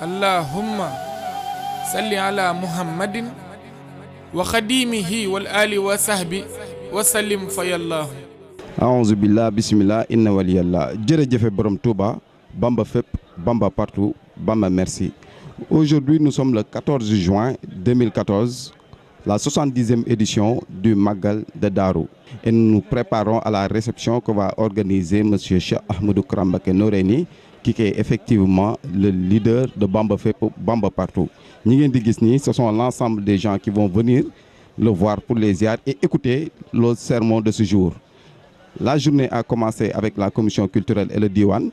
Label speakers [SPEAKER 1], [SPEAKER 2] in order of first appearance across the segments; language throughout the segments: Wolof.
[SPEAKER 1] اللهم صل على محمد وخديمه والآل وصحبه وسلم فيا الله.
[SPEAKER 2] أعوذ بالله بسم الله إن ولي الله. jërëjëf borom Touba, Bamba fépp, Bamba partout, Bamba merci. Aujourd'hui, nous sommes le 14 juin 2014, la 70e édition du Magal de Darou. Et nous nous préparons à la réception que va organiser M. Cheikh Ahmadou Kara Mbacké Noreyni, qui est effectivement le leader de Bamba fépp, Bamba partout. ñi ngeen di gis nii, ce sont l'ensemble des gens qui vont venir le voir pour les ziar et écouter le sermon de ce jour. La journée a commencé avec la commission culturelle et le Diwan,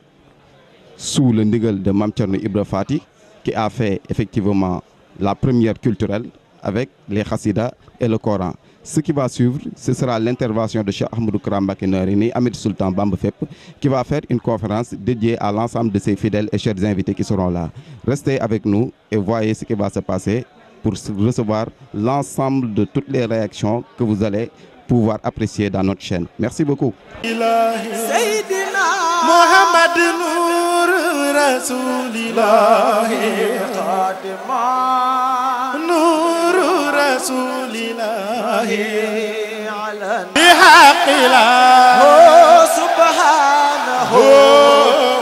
[SPEAKER 2] sous le ndigal de Mame Thierno Ibra Fati, qui a fait effectivement la première culturelle avec les Khassidas et le Coran. Ce qui va suivre, ce sera l'intervention de Cheikh Ahmadou Kara Mbacké Noreyni, Ahmed Sultan Bamba Fépp, qui va faire une conférence dédiée à l'ensemble de ses fidèles et chers invités qui seront là. Restez avec nous et voyez ce qui va se passer pour recevoir l'ensemble de toutes les réactions que vous allez pouvoir apprécier dans notre chaîne. Merci beaucoup.
[SPEAKER 3] Sayyidina Muhammad Nur Rasulillah Khatima Nur Rasulillah ala bihaqillah subhanahu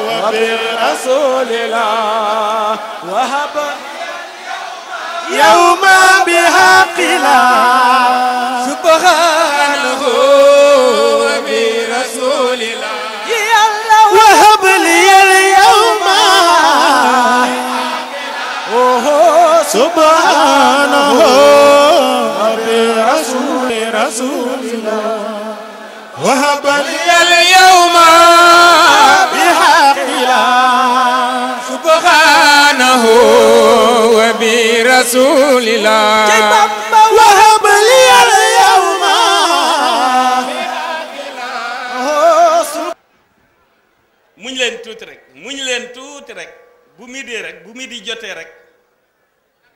[SPEAKER 3] wa bi Rasulillah wahaba yawma bihaqillah subhanahu wa bi Rasulillah وهب لي اليوم سبحانه برسول الله وهب لي اليوم بحق الله سبحانه وبرسول الله وهب لي اليوم
[SPEAKER 4] muñ leen tuuti rek bu midi jotee rek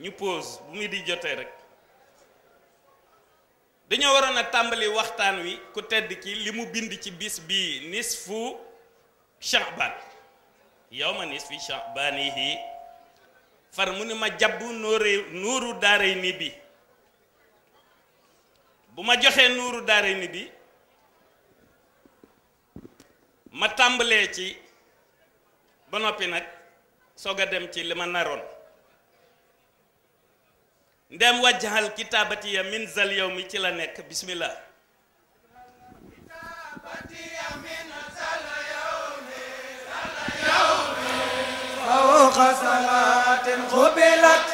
[SPEAKER 4] ñu pause bu midi jotee rek dañoo waroon a tàmbali waxtaan wi ku tedd ki li mu bind ci bis bii nisfu Sha'ban yawma nisfi Sha'banihi far mu ni ma jabbu nuuru daarayni bi bu ma joxee nuuru daarayni bi ma tàmbalee ci ba noppi nag soog a dem ci li ma naroon ndem wajjahal kitaabatiya min zal yawmi ci la nekk bismillah
[SPEAKER 3] fawqa salaatin qubilat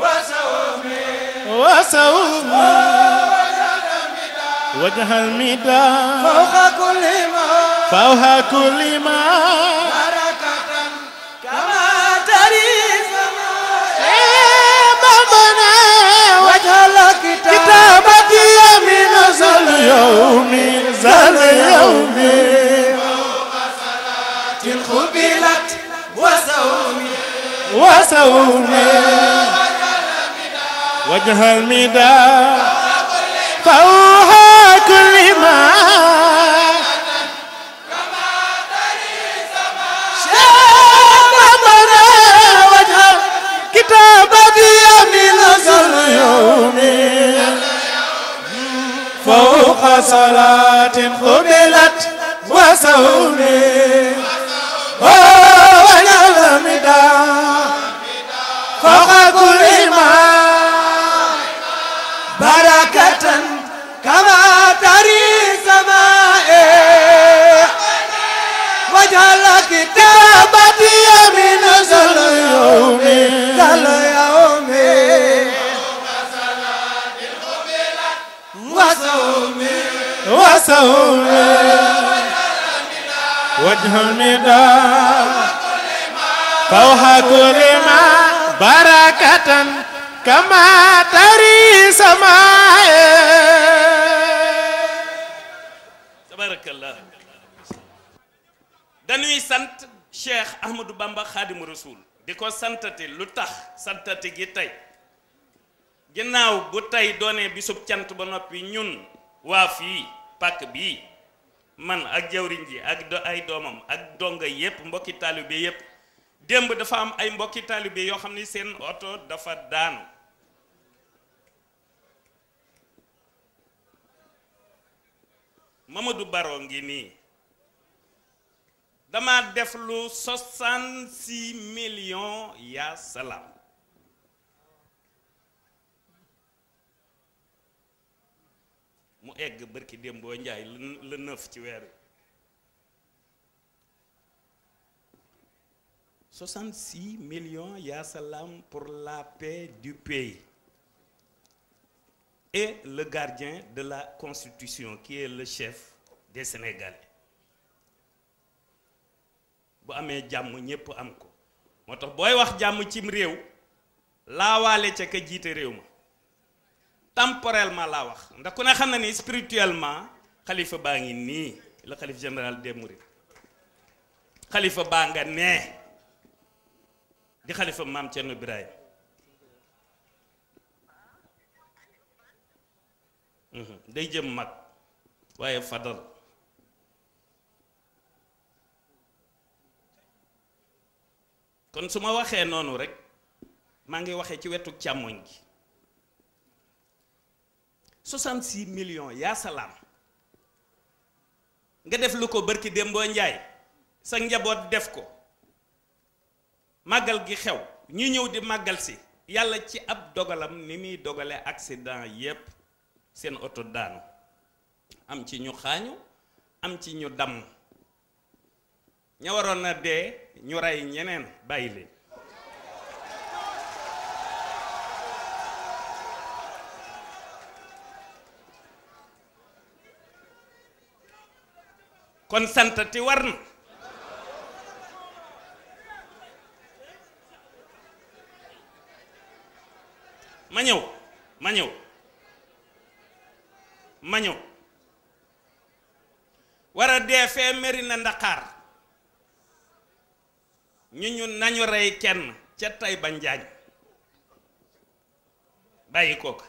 [SPEAKER 3] wa sawmi wajhal midaa fawqa kulli ma barakatan kama tarisama babana wajhal kitabati min zal yawmi fawqa salatin qubilat wa sawmi wajhal midaa fawqa kulli ma فوق صلاة قبلت وسومي ونال مدى فوق كل ما بركة كما تري سماء وجعل كتابتي من ذل يوم وسومي وجه المدى فوق كل ما بركة كما تري سماء
[SPEAKER 4] tabarakallah dañuy sant Cheikh Ahmadou Bamba Khadimu Rasoul di ko santati lu tax santati gi tey ginnaaw bu tey doonee bisub cant ba noppi ñun waa fii pàkk bii man ak jawriñ ji ak ay doomam ak donga yépp mbokki taalibe yépp démb dafa am ay mbokki taalibe yoo xam ni seen oto dafa daanu Mamadou Baro ngi nii dama def lu 66 millions yaa salaam mu egg bërki démboo njaay le 9 ci weer wi 66 millions yaa salaam pour la paix du pays et le gardien de la Constitution qui est le chef des Sénégalais bu amee jàmm ñépp am ko moo tax booy wax jàmm cim réew laawaale ca ka jiite réew ma temporellement laa wax ndax ku ne xam na ni spirituellement xalifa baa ngi nii le xalif général des mourides xalifa baa nga nee di xalifa maam Cerno Birahim day jëm mag waaye fadal kon su ma waxee noonu rek maa ngi waxee ci wetu càmmoñ gi 66 millions yaa salaam nga def lu ko barki Dembo Njaay sa njaboot def ko màggal gi xew ñu ñëw di màggal si yàlla ci ab dogalam ni muy dogale accident yépp seen oto daanu am ci ñu xaañu am ci ñu damm ña waroon na dee ñu rey ñeneen bàyyi leen kon santati war na ma ñëw war a dee fee Mérina Ndakaar ñu nañu rey kenn ca Taïba Njaañ bàyyi kooka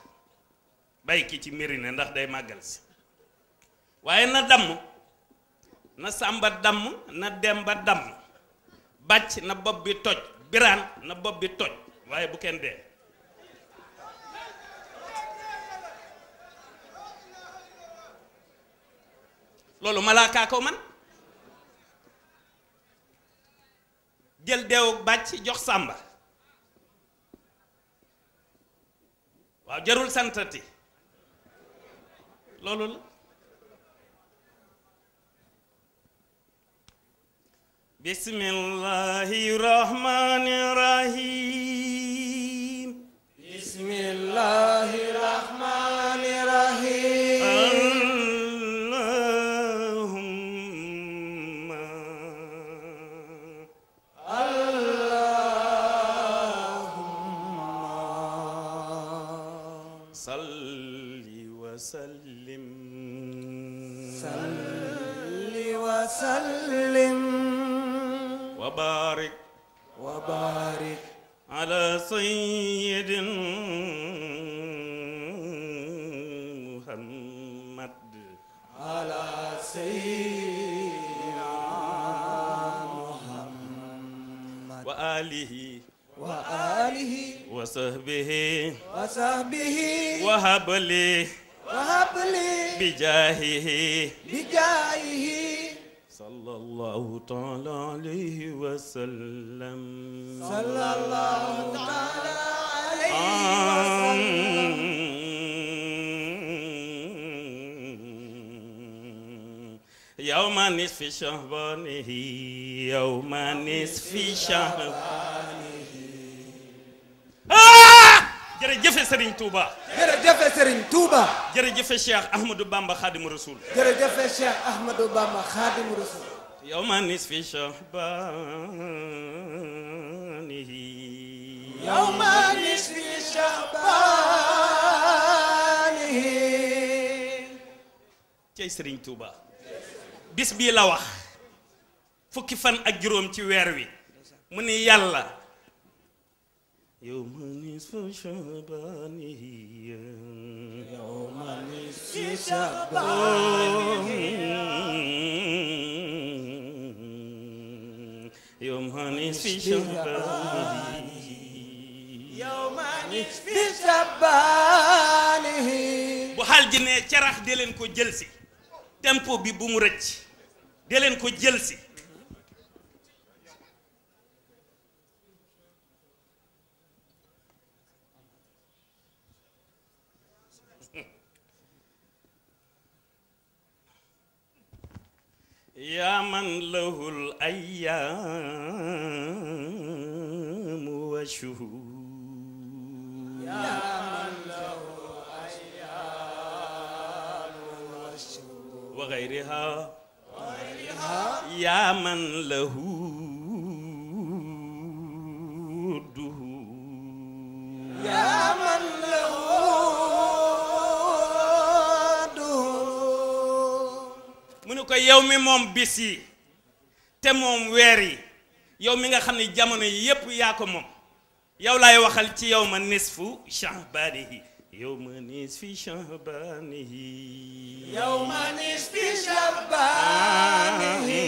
[SPEAKER 4] bàyyi ki ci Mérina ndax day màggal si waaye na damm na Sàmba damm na Demba damm bàcc na bopp bi toj Biraan na bopp bi toj waaye bu kenn dee loolu malaakaa ko man jël deewu bàcc jox Sàmba waaw jarul santati loolu la bismillahi rahmani rahim
[SPEAKER 3] bismillahi rahmani rahim وسلم
[SPEAKER 4] وبارك على سيد محمد
[SPEAKER 3] على سيدنا محمد
[SPEAKER 4] وآله وصحبه وهب لي بجاهه صلى الله تعالى عليه وسلم
[SPEAKER 3] صلى الله تعالى عليه
[SPEAKER 4] وسلم يوم نصف شعبانه يوم نصف شعبانه jërëjëf Serigne Touba
[SPEAKER 3] jërëjëf Serigne Touba
[SPEAKER 4] jërëjëf Cheikh Ahmadou Bamba Khadim Rasoul
[SPEAKER 3] jërëjëf Cheikh Ahmadou Bamba Khadim Rasoul
[SPEAKER 4] يوم نصف شعبانه
[SPEAKER 3] يوم نصف شعبانه
[SPEAKER 4] cey Serigne Touba bis bii la wax fukki fan ak juróom ci weer wi mu ni yàlla يوم نصف شعبانه
[SPEAKER 3] يوم نصف شعبانه
[SPEAKER 4] يوم نصف شعبان
[SPEAKER 3] يوم نصف شعبان
[SPEAKER 4] bu xaal ji ne carax dee leen ko jël si tempo bi bu mu rëcc dee leen ko jël si يا من له الأيام والشهور
[SPEAKER 3] يا من له أيام والشهور
[SPEAKER 4] وغيرها يا من له الدهور
[SPEAKER 3] يا من له
[SPEAKER 4] mu ne ko yow mi moom bis yi te moom weer yi yow mi nga xam ne jamono yi yépp yaa ko moom yow laay waxal ci yow ma nisfu sha'banihi yow ma nisfi sha'banihi
[SPEAKER 3] yow ma nisfi sha'banihi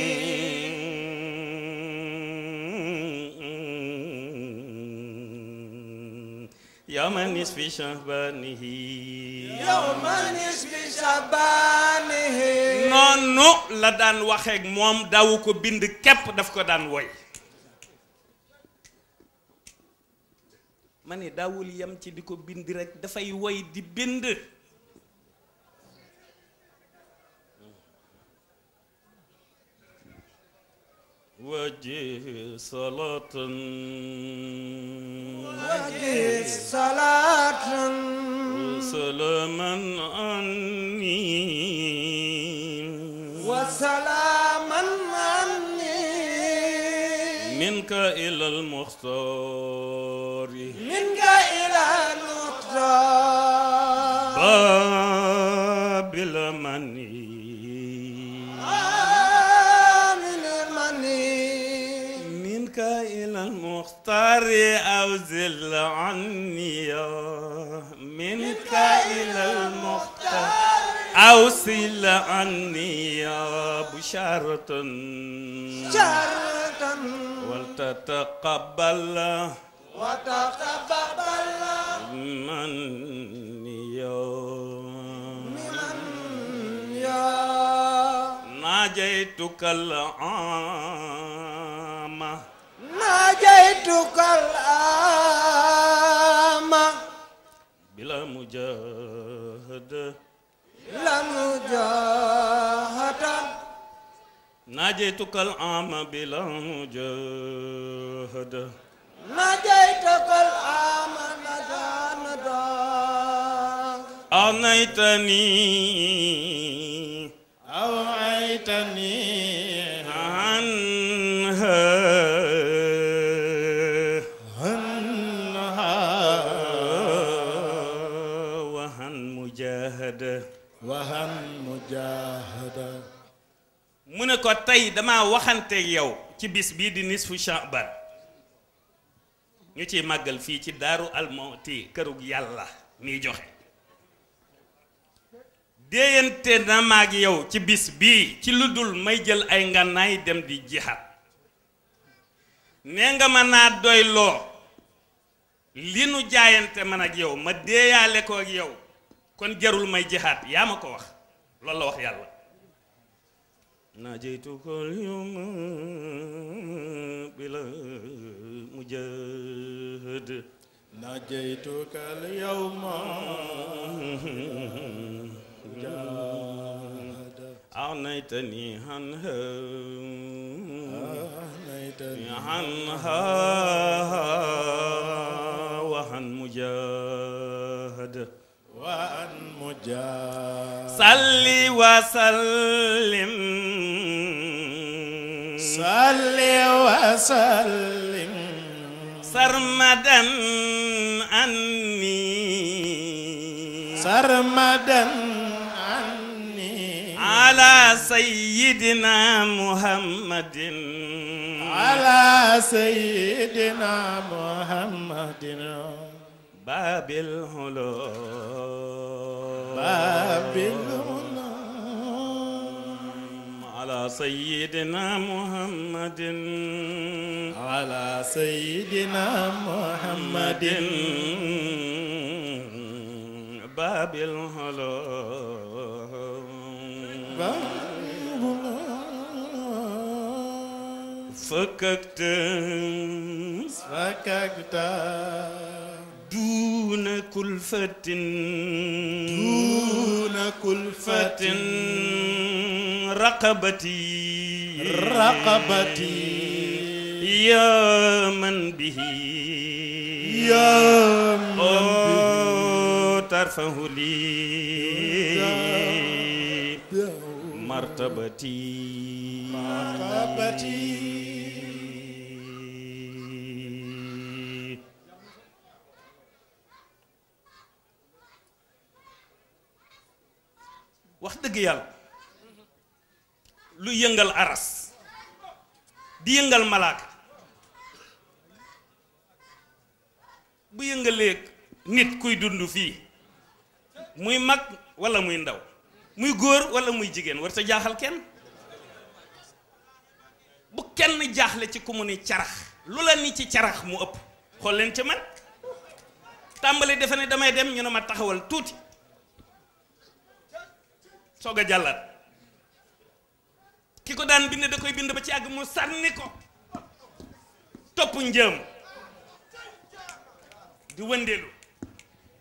[SPEAKER 4] yow ma nisfi sha'banihi
[SPEAKER 3] yow ma nisfi sha'banihi
[SPEAKER 4] noonu la daan waxeek moom dawu ko bind képp daf ko daan woy ma ne daawul yem ci di ko bind rekk dafay woy di bind wajih salatan
[SPEAKER 3] wajih salatan
[SPEAKER 4] salaman anni
[SPEAKER 3] wa salaman anni
[SPEAKER 4] minka ila al-mukhtar
[SPEAKER 3] minka ila al-mukhtar
[SPEAKER 4] babil mani إلى المختار أوزل عني منك إلى المختار أوصل عني بشارة ولتتقبل مني ناجيتك العام
[SPEAKER 3] ناجيتك الآم
[SPEAKER 4] بلا مجاهدة
[SPEAKER 3] بلا مجاهدة
[SPEAKER 4] ناجيتك العام بلا مجاهدة
[SPEAKER 3] ناجيتك الآم نجاهدة
[SPEAKER 4] أغنيتني عنها
[SPEAKER 3] وهن مجاهدة
[SPEAKER 4] mu ne ko tey dama waxanteeg yow ci bis bii di nisfu Sha'ban ñu ciy màggal fii ci Daaru Almawti kërug yàlla miy joxe déeyante na maag yow ci bis bii ci lu dul may jël ay ngànnaay dem di jihaad nee nga ma naa doyloo li nu jaayante man ak yow ma déeyaale ko ak yow kon jarul may jihaad yaa ma ko wax loolu la wax yàlla najaytuka al-yawma bila mujahid
[SPEAKER 3] najaytuka al-yawma
[SPEAKER 4] أغنيتني عنها وعن مجاهد صل وسلم سرمدا عني على سيدنا محمد باب الهلوم على على سيدنا محمد
[SPEAKER 3] على سيدنا محمد
[SPEAKER 4] باب الهلا فككت دون كلفة رقبتي يا من به ترفه لي مرتبتي wax dëgg yàlla lu yëngal aras di yëngal malaaka bu yëngalee nit kuy dund fii muy mag walla muy ndaw muy góor walla muy jigéen war ta jaaxal kenn bu kenn jaaxle ci ku mu ni carax lu la ni ci carax mu ëpp xool leen ci man tàmbali defe ne damay dem ñu ne ma taxawal tuuti soog a jàllaat ki ko daan bind da koy bind ba ci àgg mu sànni ko topp njëm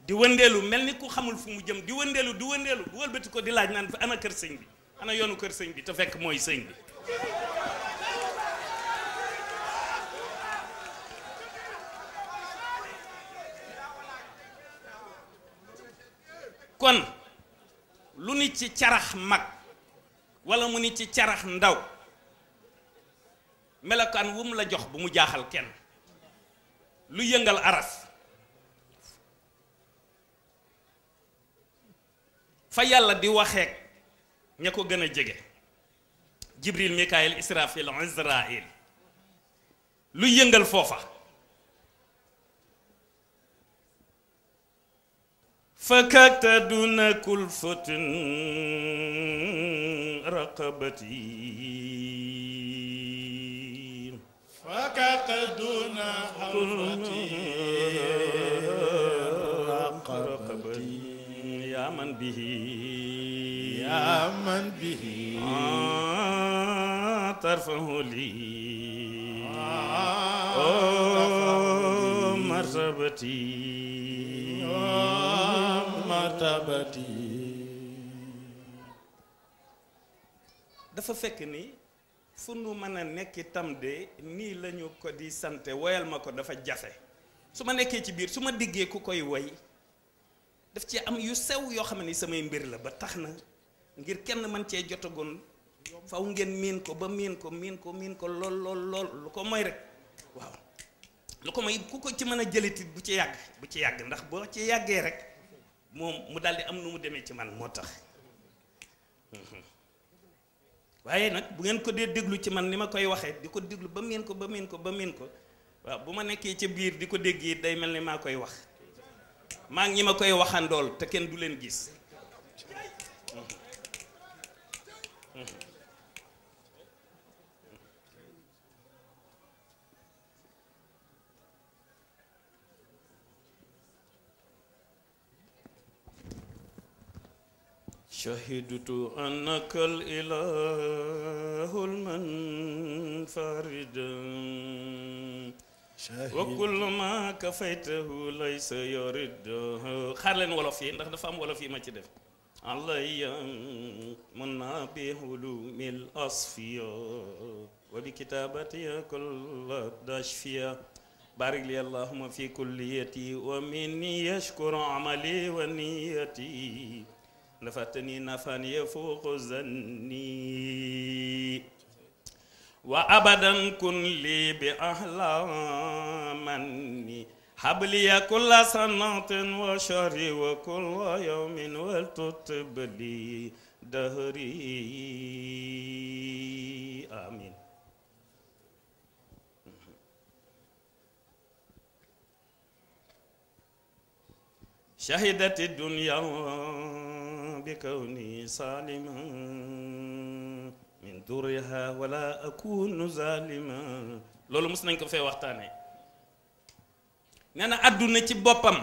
[SPEAKER 4] di wëndeelu mel ni ku xamul fu mu jëm di wëndeelu bu wëlbati ko di laaj naan fa ana kër sëñ bi ana yoonu kër sëñ bi te fekk mooy sëñ bi kon lu nit ci carax mag walla mu nit ci carax ndaw melokaan wu mu la jox bu mu jaaxal kenn lu yëngal aras fa yàlla di waxeek ña ko gën a jege Jibril Mikaayil Israfil Israil lu yëngal foofa فككت دون كلفة رقبتي يا من به ترفه لي مرتبتي dafa fekk ni fu nu mën a nekk itam de nii lañu ko di sante woyal ma ko dafa jafe su ma nekkee ci biir su ma déggee ku koy woy daf ci am yu sew yoo xam ne samay mbir la ba tax na ngir kenn mën cee jotagoon faw ngeen miin ko ba miin ko lool lu ko mooy rek waaw lu ko mooy ku ko ci mën a jëlitit bu ci yàgg ndax boo ci yàggee rek moom mu daldi am nu mu demee ci man moo tax waaye nag bu ngeen ko dee déglu ci man ni ma koy waxee di ko déglu ba miin ko waaw bu ma nekkee ca biir di ko dégg it day mel ni maa koy wax maa ngi ñi ma koy waxandool te kenn du leen gis شهدت أنك الإله المنفرد وكل ما كفيته ليس يرد xaar leen wolof yi ndax dafa am wolof yi ma ci def علي منا بحلوم الأصفياء وبكتابتي كل دشفيا بارك لي اللهم في كليتي ومني يشكر عملي ونيتي نفتني نفاني يفوق ظني وأبدا كن لي بأحلامني حبلي كل سنة وشهر وكل يوم ولتطب لي دهري آمين. شهدت الدنيا بكوني سالما من duriha wala akunu zalima loolu mos nañ ko fee waxtaanee nee na àdduna ci boppam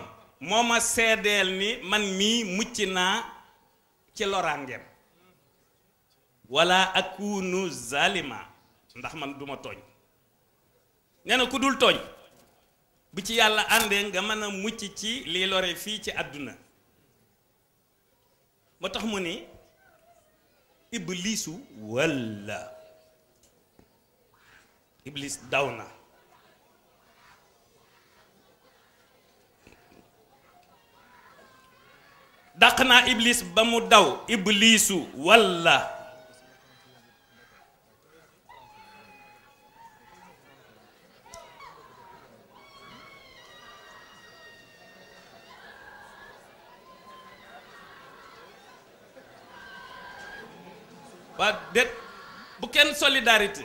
[SPEAKER 4] moo ma seedeel ni man mii mucc naa ci loraangeem wala akunu zalima ndax man duma tooñ nee na ku dul tooñ bu ci yàlla àndee nga mën a mucc ci lii lore fii ci àdduna moo tax mu ni iblisu walla iblis daw na dàq naa iblis ba mu daw iblisu walla waa déet bu kenn solidarité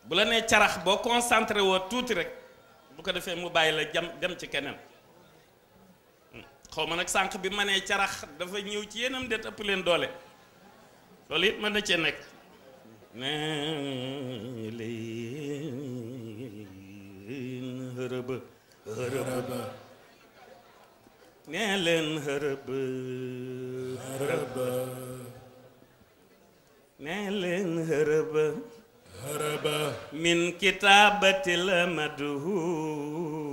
[SPEAKER 4] bu la nee carax boo concentré woo tuuti rek bu ko defee mu bàyyi la dem ci keneen xaw ma nag sànq bi ma nee carax dafa ñëw ci yenam det ëpp leen doole loolu it mën na cee nekk ne leen hërëba hërëba nee leen hërëb hërëb nee leen hërëb hërëb min kitaabatil madhuur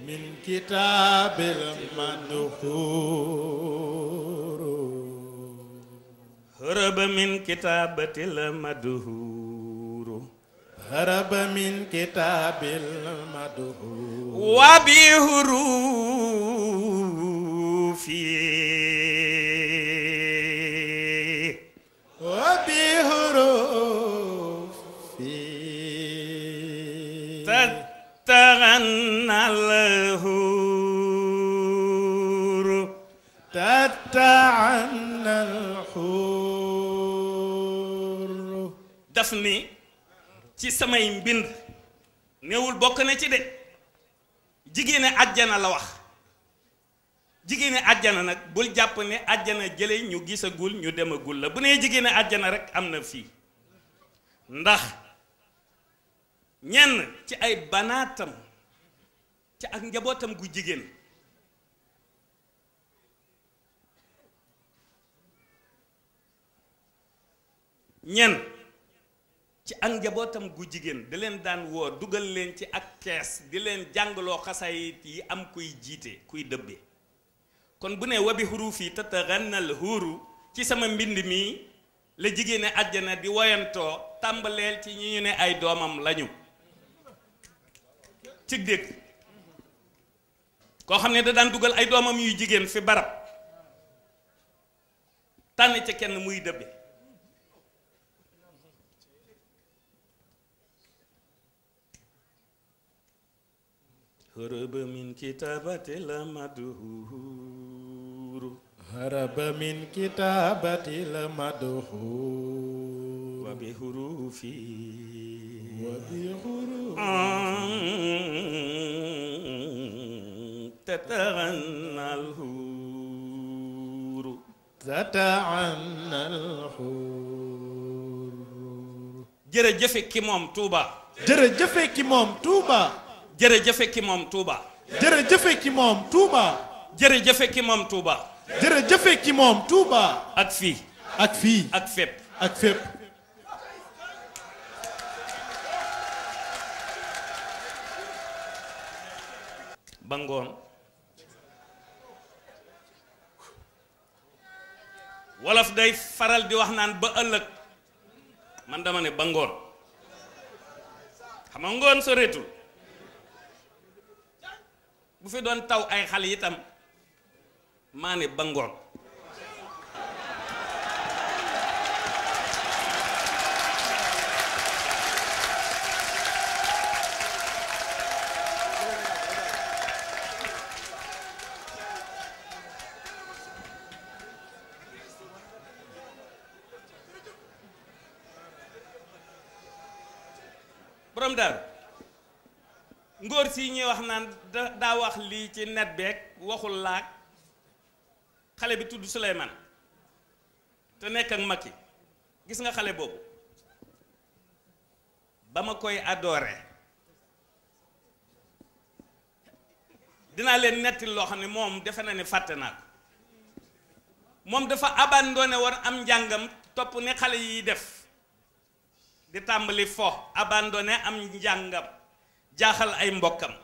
[SPEAKER 3] min kitaabil madhuur
[SPEAKER 4] hërëb min kitaabatil madhuur
[SPEAKER 3] هرب من كتاب المدهور
[SPEAKER 4] وبحروفي تتغنى الهور
[SPEAKER 3] تتعنى الحور
[SPEAKER 4] دفني ci samay mbind néewul bokk na ci de jigéene àjjana la wax jigéene àjjana nag bul jàpp ne àjjana jële ñu gisagul ñu demagul la bu nee jigéene àjjana rek am na fii ndax ñenn ci ay banaatam ci ak njabootam gu jigéen ñenn ci ak njabootam gu jigéen da leen daan woo dugal leen ci ak kees di leen jàngaloo xasaayit yi am kuy jiite kuy dëbbe kon bu ne wabi xuruuf yi tatagannal huuru ci sama mbind mi la jigéene àjjana di woyantoo tàmbaleel ci ñi ñu ne ay doomam lañu ci dégg koo xam ne da daan dugal ay doomam yuy jigéen fi barab tànn ca kenn muy dëbbe هرب من كتابة المدهور
[SPEAKER 3] هرب من كتابة المدهور
[SPEAKER 4] وبحروفي
[SPEAKER 3] وبحروف
[SPEAKER 4] تتغنى الهور
[SPEAKER 3] تتعنى الحور
[SPEAKER 4] jërëjëf ki moom Touba
[SPEAKER 3] jërëjëf ki moom Touba
[SPEAKER 4] jërëjëf ki moom Touba
[SPEAKER 3] jërëjëf ki moom Touba
[SPEAKER 4] jërëjëf ki moom Touba
[SPEAKER 3] jërëjëf ki moom Touba
[SPEAKER 4] ak fii
[SPEAKER 3] ak fii
[SPEAKER 4] ak fépp
[SPEAKER 3] ak fépp
[SPEAKER 4] ba ngoon wolof day faral di wax naan ba ëllëg man dama ne ba ngoon xam nga ngoon soreetul bu fi doon taw ay xale itam maa ne ba ngoon borom daaru ngóor si ñuy wax naan daa wax lii ci net beeg waxul laag xale bi tudd Souleymane te nekk ak Macky gis nga xale boobu ba ma koy adoré dinaa leen netti loo xam ne moom defe na ne fàtte naa ko moom dafa abandonné war am njàngam topp ne xale yi def di tàmbali fo abandonné am njàngam jaaxal ay mbokkam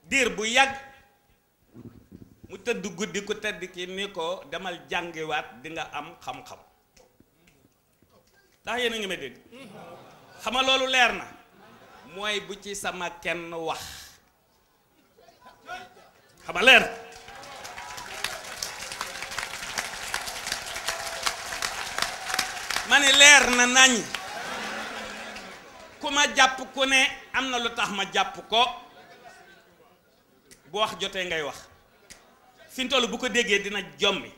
[SPEAKER 4] diir bu yàgg mu tëdd guddi ku tëdd ki ni ko demal jàngiwaat di nga am xam-xam ndax yéen a ngi may dégg xama loolu leer na mooy bu ci sama kenn wax xama leer ma ni leer na nañ ku ma jàpp ku ne am na lu tax ma jàpp ko bu wax jotee ngay wax fi mu toll bu ko déggee dina jommi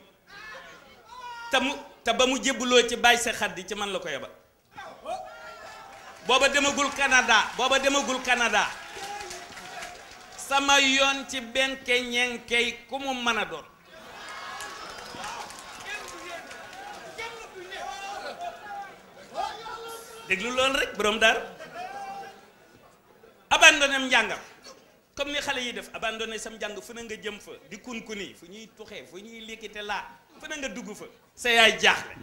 [SPEAKER 4] te ba mu jébbuloo ci bàyyi sa xaddi ci man la ko yebal booba demagul Canada sama yoon ci benke ñenkey ku mu mën a doon déglu loolu rek borom daal abandonné njàngam comme ni xale yi def abandonné sam njàng fu na nga jëm fa di kun-kuni fu ñuy tuxee fu ñuy likkite laa fu na nga dugg fa sa yaay jaaxle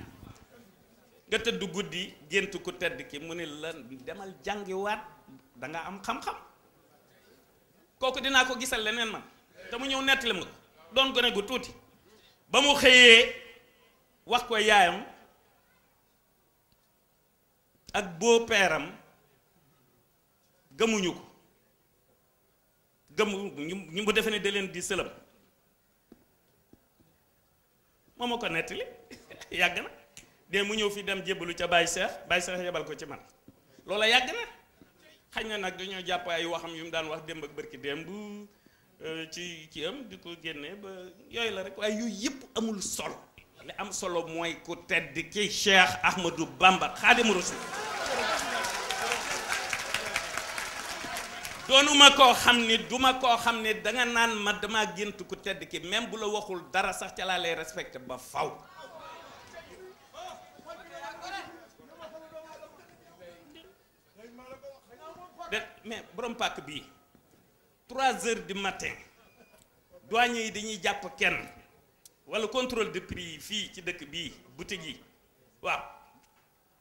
[SPEAKER 4] nga tëdd guddi gént ku tedd ki mu ne la demal jàngiwaat da nga am xam-xam kooku dinaa ko gisal leneen man te mu ñëw nettali ma ko doon gone gu tuuti ba mu xëyee wax ko yaayam ak beau-père-am gëmuñu ko ñu mu defe ne da leen di sëlam moo ma ko nettali yàgg na de mu ñëw fi dem jébbalu ca Baye Cheikh yebal ko ci man loola yàgg na xañ na nag dañoo jàpp ay waxam yu mu daan wax démb ak bërki démb ci am di ko génne ba yooyu la rek waaye yooyu yëpp amul solo li am solo mooy ku tedd ki Cheikh Ahmadou Bamba Xaadimu Rasuul doonuma koo xam ni duma koo xam ne danga naan ma dama gént ku tedd ki même bu la waxul dara sax ca laa lay respecté ba faw de mais borom pàkk bii 3 heures du matin douanier yi dañuy jàpp kenn wala contrôle de prix yi fii ci dëkk bii boutique yi waaw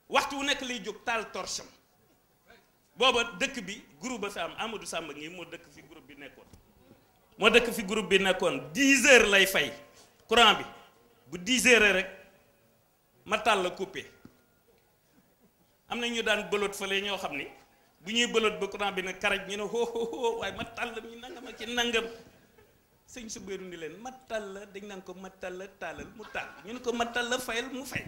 [SPEAKER 4] waxtu wu nekk lay jóg taal torcham booba dëkk bi groupe ba fi am Amadou Samba ngi moo dëkk fi groupe bi nekkoon 10 heures lay fay courant bi bu 10 heures rek ma taal la coupé am na ñu daan bëloot fële ñoo xam ni bu ñuy bëloot ba courant bi ne karaj ñu ne hoo waaye ma tàll mi nangam ak ci nangam sëñ su béeru ni leen ma tàll dañ naan ko ma tàll tàllal mu tàll ñu ne ko ma tàll fayal mu fay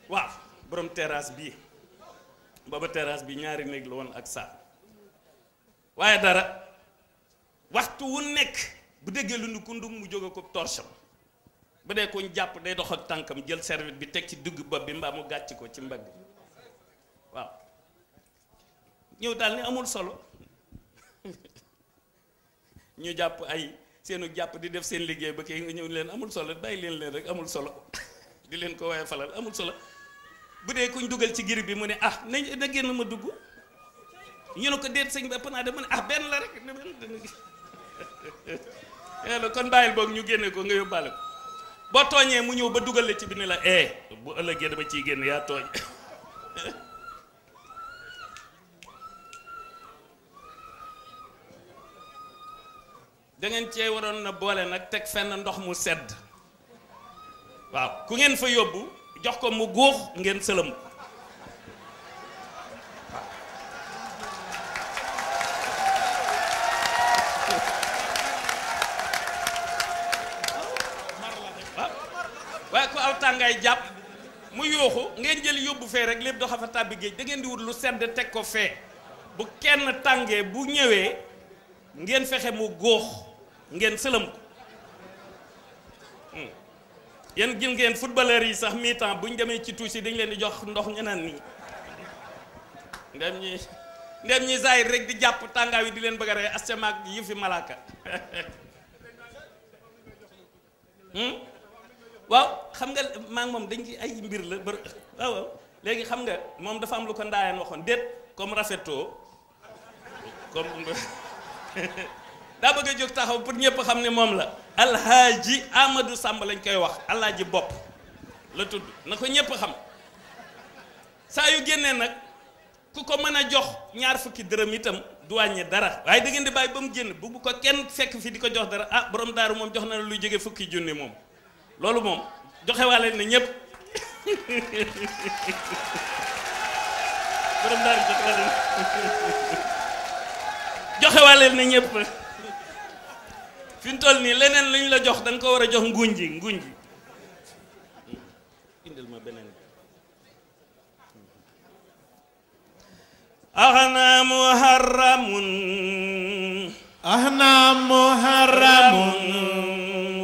[SPEAKER 4] waaw borom terrasse bii booba terrasse bi ñaari néeg la woon ak saal waaye dara waxtu wu nekk bu déggee lu nu kundum mu jóge ko torcham bu dee koñ jàpp day dox ak tànkam jël serviette bi teg ci dugg bopp bi mbaa mu gàcc ko ci mbagg waaw ñëw daal ni amul solo ñu jàpp ay seenu jàpp di def seen liggéey ba kii nga ñëw leen amul solo bàyyi leen rek amul solo di leen ko waaye falal amul solo bu dee kuñ dugal ci giri bi mu ne ah na génn ma dugg ñu ne ko déet sëñ bi ëpp naa de mu ne ah benn la rek yàlla kon bàyyil boog ñu génne ko nga yóbbaale ko boo tooñee mu ñëw ba dugal la ci bi ne la bu ëllëgee dama ciy génn yaa tooñ dangeen cee waroon na boole nag teg fenn ndox mu sedd waaw ku ngeen fa yóbbu jox ko mu góox ngeen sëlëm waaye ku aw tàngaay jàpp mu yooxu ngeen jël yóbbu fee rek lépp doxa fa tàbbi géej da ngeen di wut lu sedd teg ko fee bu kenn tàngee bu ñëwee ngeen fexe mu góox ngeen sëlëm ko yéen gis ngeen footballeur yi sax mi-temps bu ñu demee ci tuuti dañ leen di jox ndox ñu naan nii ndem ñi zaahir rek di jàpp tàngaay wi di leen bëgg a rey astamaak yi fi malaaka waaw xam nga maa ngi moom dañ ci ay mbir la waaw léegi xam nga moom dafa am lu ko ndaayaan waxoon déet comme rafetoo comme daa bëgg a jóg taxaw pour ñëpp xam ne moom la alhaaji Amadou Samb lañ koy wax alhaaji bopp la tudd na ko ñëpp xam saa yu génnee nag ku ko mën a jox 20 dërëm itam du wàññi dara waaye da ngeen di bàyyi ba mu génn bu ko kenn fekk fi di ko jox dara ah borom daaru moom jox na la luy jóge 10 junni moom loolu moom joxe waale na ñëpp borom daaru joxe waale na ñëpp fi mu toll nii leneen lu ñu la jox da nga ko war a jox nguñ ji indil ma beneen ahna muharramun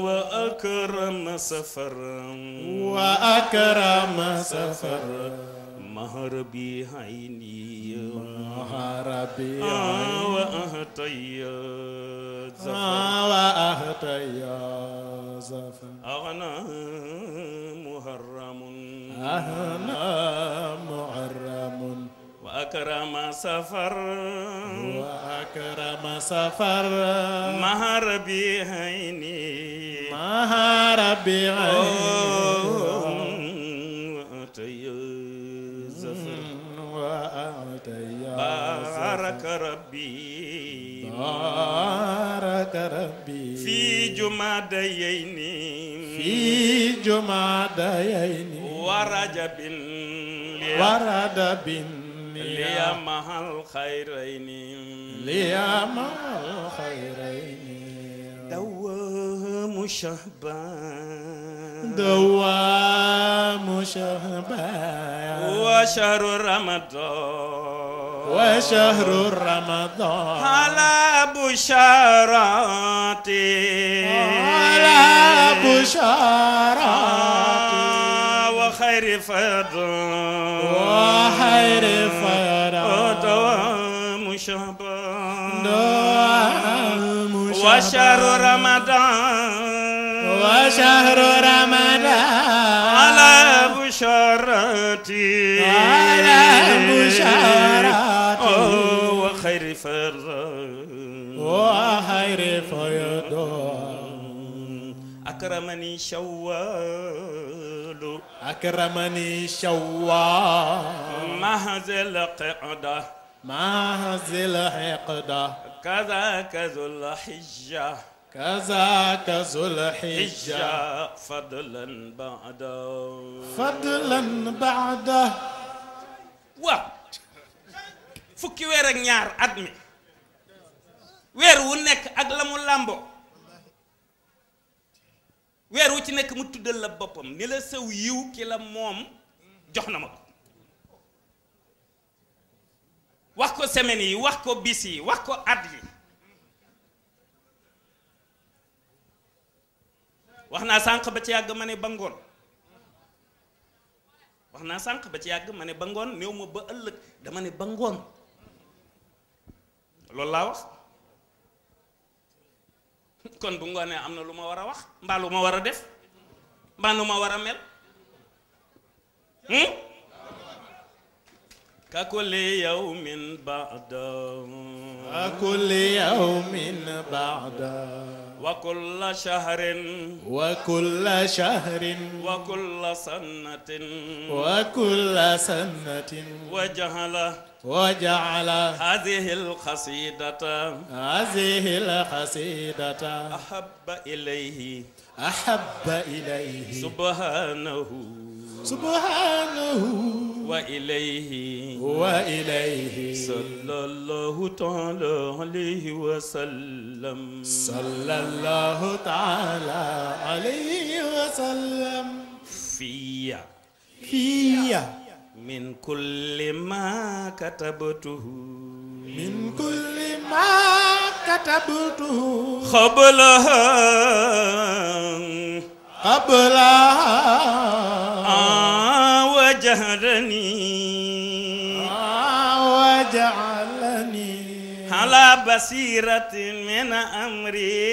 [SPEAKER 4] wa akrama safar maharabi hayni
[SPEAKER 3] maharabi
[SPEAKER 4] wa ahtaya
[SPEAKER 3] zafar
[SPEAKER 4] ahna muharramun وأكرم سفر maharabi hayni بارك ربي في جماديين ورجب ليمح الخيرين دوام شهبان وشهر رمضان على بشاراتي وخير فضل دوام شهبان وشهر رمضان على بشارتي وخير فضل أكرمني شوال محز القعدة كذاك ذو الحجة فضلا بعده waaw fukki weer ak ñaar at mi weer wu nekk ak la mu làmbo weer wu ci nekk mu tuddal la boppam ni la saw yiw ki la moom jox na ma ko wax ko semaine yi wax ko bis yi wax ko at yi wax naa sànq ba ci yàgg ma ne ba ngoon néew ma ba ëllëg dama ne ba ngoon loolu laa wax kon bu ngoonee am na lu ma war a wax mbaa lu ma war a def mbaa lu ma war a mel ka kulli yawmin ba'da وكل شهر وجعل هذه القصيدة أحب إليه سبحانه وإليه صلى الله تعالى عليه وسلم فيا من كل ما كتبته
[SPEAKER 3] وجعلني
[SPEAKER 4] على بصيرة من أمري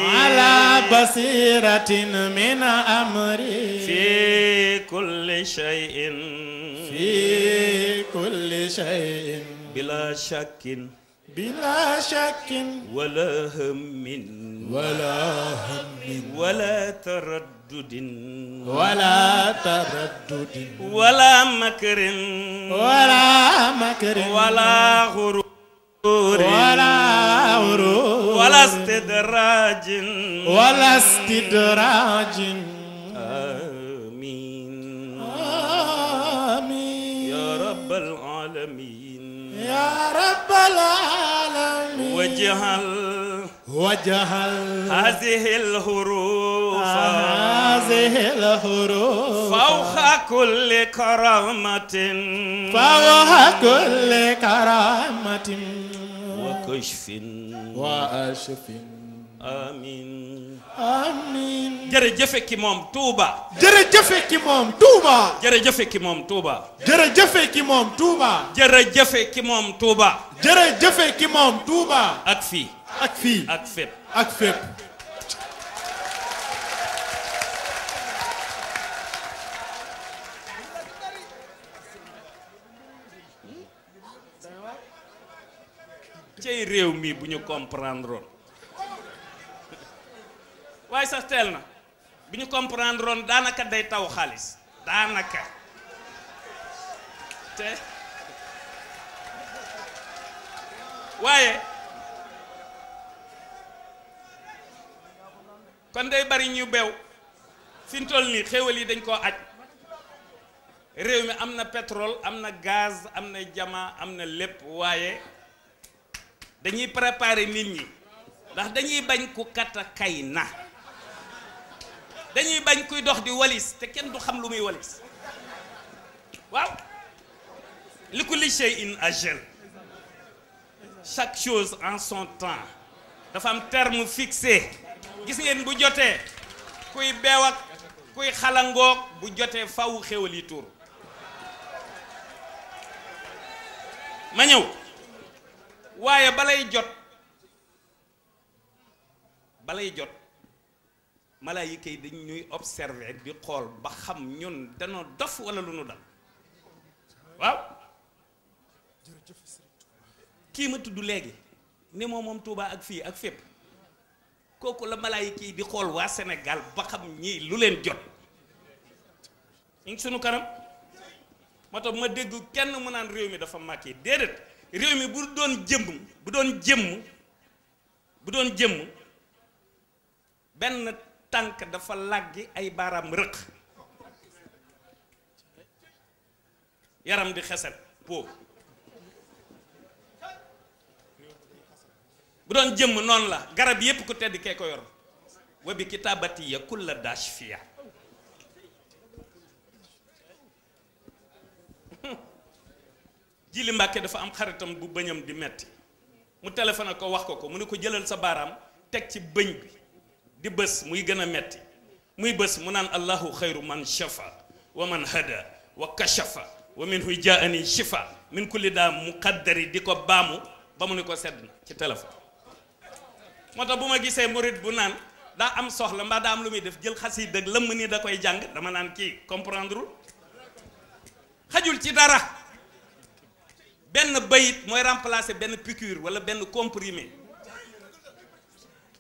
[SPEAKER 3] على بصيرة من أمري
[SPEAKER 4] في كل شيء
[SPEAKER 3] في كل شيء
[SPEAKER 4] بلا شك
[SPEAKER 3] بلا شك
[SPEAKER 4] ولا هم ولا تردد ولا مكر ولا غرور ولا استدراج آمين يا رب العالمين وجهل هذه الحروف فوق كل كرامة وكشف آمين jërëjëf ki moom Touba
[SPEAKER 3] jërëjëf ki moom Touba
[SPEAKER 4] jërëjëf ki moom Touba
[SPEAKER 3] jërëjëf ki moom Touba
[SPEAKER 4] jërëjëf ki moom Touba
[SPEAKER 3] jërëjëf ki moom Touba
[SPEAKER 4] ak fii ak fépp cey réew mi bu ñu comprendre woon waaye sax teel na bu ñu comprendre woon daanaka day taw xaalis daanaka te waaye kon day bari ñu bew fi ñu toll nii xéwal yi dañ koo aj réew mi am na pétrole am na gaz am na jama am na lépp waaye dañuy préparer nit ñi ndax dañuy bañ ku kata kay na dañuy bañ kuy dox di walis te kenn du xam lu muy walis waaw li kulli shay'in ajal chaque chose en son temps dafa am terme fixé gis ngeen bu jotee kuy beew ak kuy xalangoog bu jotee faw xéwal yi tuur ma ñëw waaye balay jot malaayika yi dañ ñuy observer di xool ba xam ñun danoo dof wala lu nu dal waaw kii ma tudd léegi ni moom Touba ak fii ak fépp kooku la malaayika yi di xool waa Sénégal ba xam ñii lu leen jot ñu ngi sunu kanam moo tax ma dégg kenn mu naan réew mi dafa màkki déedéet réew mi bu doon jëmm benn tànk dafa làggi ay baaraam rëq yaram di xeset po bu doon jëmm noonu la garab yépp ku tedd kee ko yor wa bi kitaabati ya kulla dash fiya Jili Mbàkke dafa am xaritam bu bëñam di metti mu téléphoné ko wax ko mu ne ko jëlal sa baaraam teg ci bëñ bi di bës muy gën a metti muy bës mu naan allahu xayru man shafa wa man hada wa kashafa wa minhu jaani shifa min kulli daa muqaddari di ko baamu ba mu ne ko sedd na ci téléphone moo tax bu ma gisee murid bu naan daa am soxla mbaa daa am lu muy def jël xasida dëgg lëmm ni da koy jàng dama naan kii comprendre xajul ci dara benn bayit mooy remplacer benn piqûre wala benn comprimé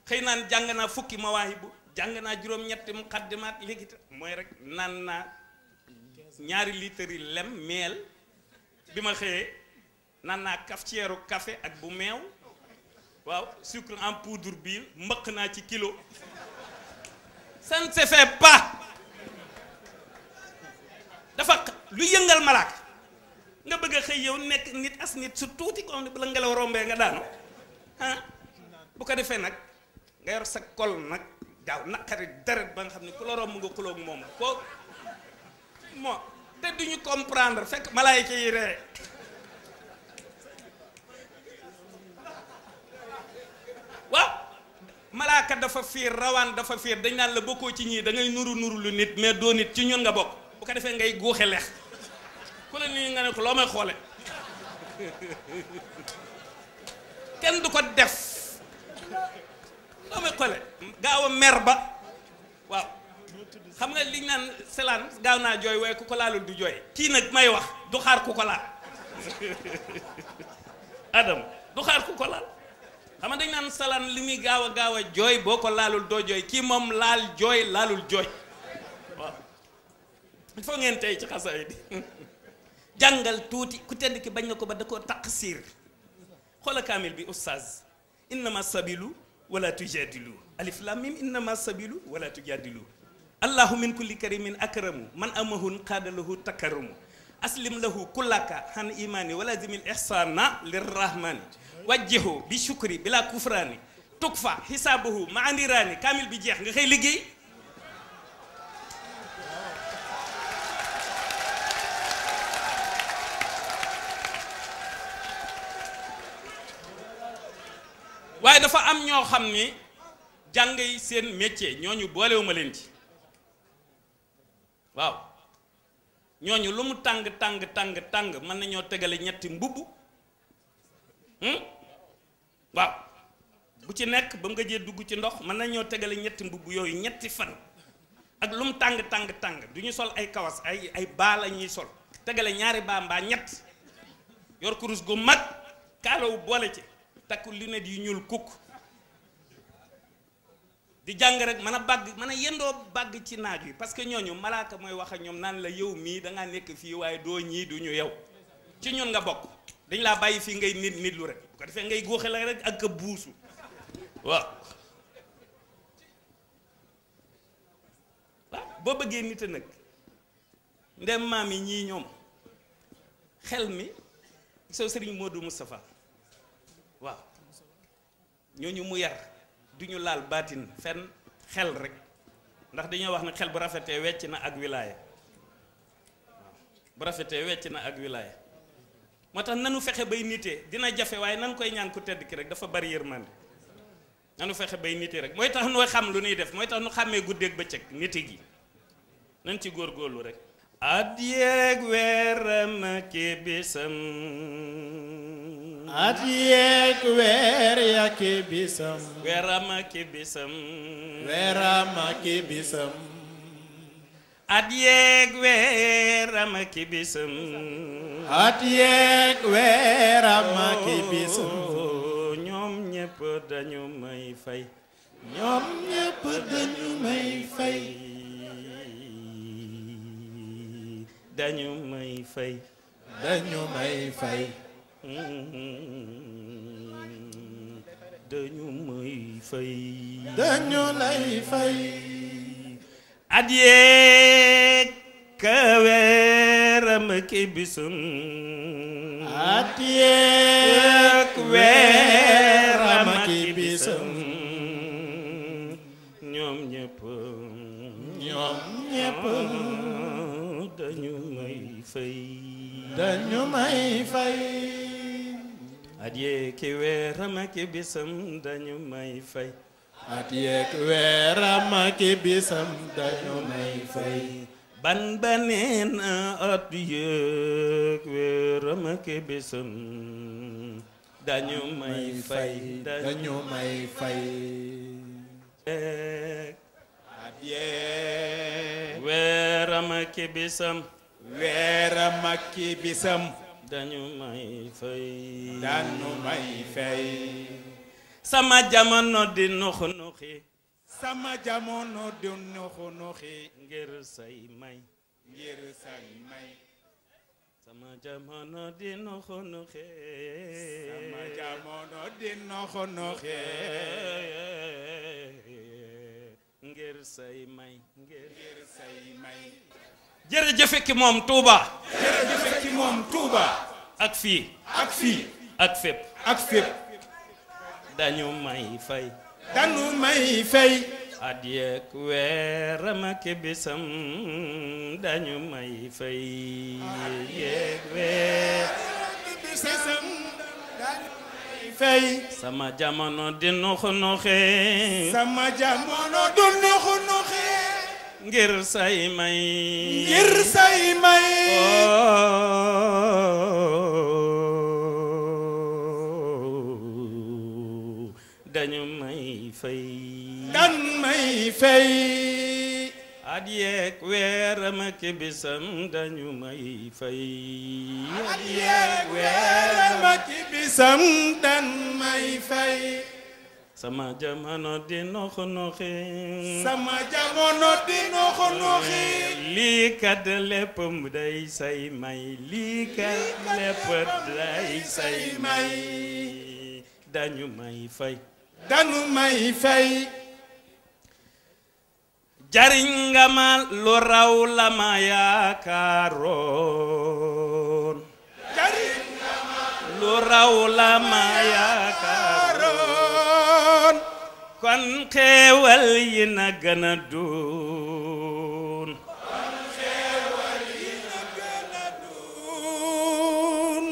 [SPEAKER 4] xëy naan jàng naa fukki mawaahibu jàng naa juróom-ñetti muqaddimaat léegi mooy rek naan naa 2 litres yi lem meel bi ma xëyee naan naa cafetière café ak bu meew waaw sucre en poudre bi mbëq naa ci kilo ça ne se fait pas dafa lu yëngal malaaka nga bëgg a xëy yow nekk nit as nit su tuuti comme bu la ngelaw rombee nga daanu ah bu ko defee nag nga yor sa kol nag gaaw naqari deret ba nga xam ne ku la romb nga xuloog moom ko moo te duñu comprendre fekk malaayika yi ree waaw malaaka malaaka dafa fiir rawaan dafa fiir dañ naan la bokkoo ci ñii da ngay nuru lu nit mais doo nit ci ñun nga bokk bu ko defee ngay góoxe lex ku la nii nga ne ko loo may xoole kenn du ko def loo may xoole gaaw a mer ba waaw xam nga liñ naan selaan gaaw naa jooy waaye ku ko laalul du jooy kii nag may wax du xaar ku ko laal Adam du xaar ku ko laal xam nga dañ naan salaan li muy gaaw a jooy boo ko laalul doo jooy kii moom laal jooy laalul jooy waaw il faut ngeen tey ci xasaay di jàngal tuuti ku tedd ki bañ na ko ba da koo taqsiir xoola kaamil bi oustaz innama sabilu wala tujadilu alif lam mim innama sabilu wala tujadilu allahu min kulli karimin akramu man amahun qaadalahu takaramu aslim lahu kullaka han imani wala zimil ihsana lirrahmani wajjihu bi shukri bila kufrani tukfa hisabuhu ma andirani kaamil bi jeex nga xëy liggéey waaye dafa am ñoo xam ni jàng yi seen métier ñooñu boolewuma leen ci waaw ñooñu lu mu tàng mën nañoo tegale ñetti mbubb waaw bu ci nekk ba nga jee dugg ci ndox mën nañoo tegale ñetti mbubb yooyu ñetti fan ak lu mu tàng du ñu sol ay kawas ay baa la ñuy sol tegale ñaari baa mbaa ñett yor kurus gu mag kaalawu boole ci takku lunette yu ñuul kukk di jàng rek mën a yendoo bàgg ci naaj wi parce que ñooñu malaaka mooy wax ak ñoom naan la yow mii dangaa nekk fii waaye doo ñii du ñu yow ci ñun nga bokk dañ laa bàyyi fii ngay nit lu rek bu ko defee ngay góoxe la rek ak buusu waaw boo bëggee nit a nag ndem maam yi ñii ñoom xel mi soo Sëriñ Modou Moustapha waaw ñooñu mu yar du ñu laal baatin fenn xel rek ndax dañoo wax ne xel bu rafetee wecc na ak wilaaya waaw bu rafetee wecc na ak wilaaya moo tax nanu fexe bay nitee dina jafe waaye nan koy ñaan ku tedd ki rek dafa bari yërmande nanu fexe bay nitee rek mooy tax nu xam lu nuy def mooy tax nu xàmmee guddeeg bëccëg nite gi nañ ci góorgóorlu rek at yeeg weeram ki bisam
[SPEAKER 3] at yeeg weer ya ki bisam
[SPEAKER 4] weeram ki bisam
[SPEAKER 3] weeram ki bisam
[SPEAKER 4] at yeeg weeram ki bisam
[SPEAKER 3] at yeeg weeram ki bisam
[SPEAKER 4] ñoom ñépp dañu may fay
[SPEAKER 3] ñoom ñépp dañu may fay
[SPEAKER 4] dañu may fay
[SPEAKER 3] dañu may fay
[SPEAKER 4] dañu may fay
[SPEAKER 3] dañu lay fay
[SPEAKER 4] at yeeg ka weeram ki bisum
[SPEAKER 3] at yeeg weeram ki bisum
[SPEAKER 4] ñoom ñépp dañu may fay
[SPEAKER 3] dañu may fay
[SPEAKER 4] at yeeg ki weeram ki bisam dañu may fay
[SPEAKER 3] at yeeg weeram ki bisam dañu may fay
[SPEAKER 4] ban baneen at yeeg weeram ki bisam dañu may fay
[SPEAKER 3] dañu may fay at yeeg
[SPEAKER 4] weeram ki bisam
[SPEAKER 3] weeram ki bisam
[SPEAKER 4] dañu may fay
[SPEAKER 3] dañu may fay
[SPEAKER 4] sama jamono di nuxu nuxi
[SPEAKER 3] sama jamono di nuxu nuxi
[SPEAKER 4] ngir say may
[SPEAKER 3] ngir say may
[SPEAKER 4] sama jamono di nuxu nuxi
[SPEAKER 3] sama jamono di nuxu nuxi
[SPEAKER 4] ngir say may ngir
[SPEAKER 3] say may
[SPEAKER 4] jërëjëf ki moom Touba
[SPEAKER 3] jërëjëf ki moom Touba
[SPEAKER 4] ak fii
[SPEAKER 3] ak fii
[SPEAKER 4] ak fépp
[SPEAKER 3] ak fépp
[SPEAKER 4] dañu may fay
[SPEAKER 3] dañu may fay
[SPEAKER 4] at yeeg weeram ki bisam dañu may fay yeeg weer
[SPEAKER 3] bisam dañu may fay
[SPEAKER 4] sama jamono di nuxu nuxi
[SPEAKER 3] sama jamono du nuxu nuxi
[SPEAKER 4] ngir say may
[SPEAKER 3] ngir say may
[SPEAKER 4] dañu may fay
[SPEAKER 3] dan may fay
[SPEAKER 4] at yeeg weeram ak bisam dañu may fay
[SPEAKER 3] at yeeg weeram ak bisam dan may fay
[SPEAKER 4] sama jamono di noxu noxi
[SPEAKER 3] sama jamono di noxu noxi
[SPEAKER 4] lii kat lépp day say may lii kat lépp day say may dañu may fay
[SPEAKER 3] dañu may fay
[SPEAKER 4] jariñ nga ma lu raw la ma yaakaaroon
[SPEAKER 3] jariñ nga ma
[SPEAKER 4] lu raw la ma yaakaaroon kon xéewal yi na gën a doon
[SPEAKER 3] kon xéewal yi na gën a doon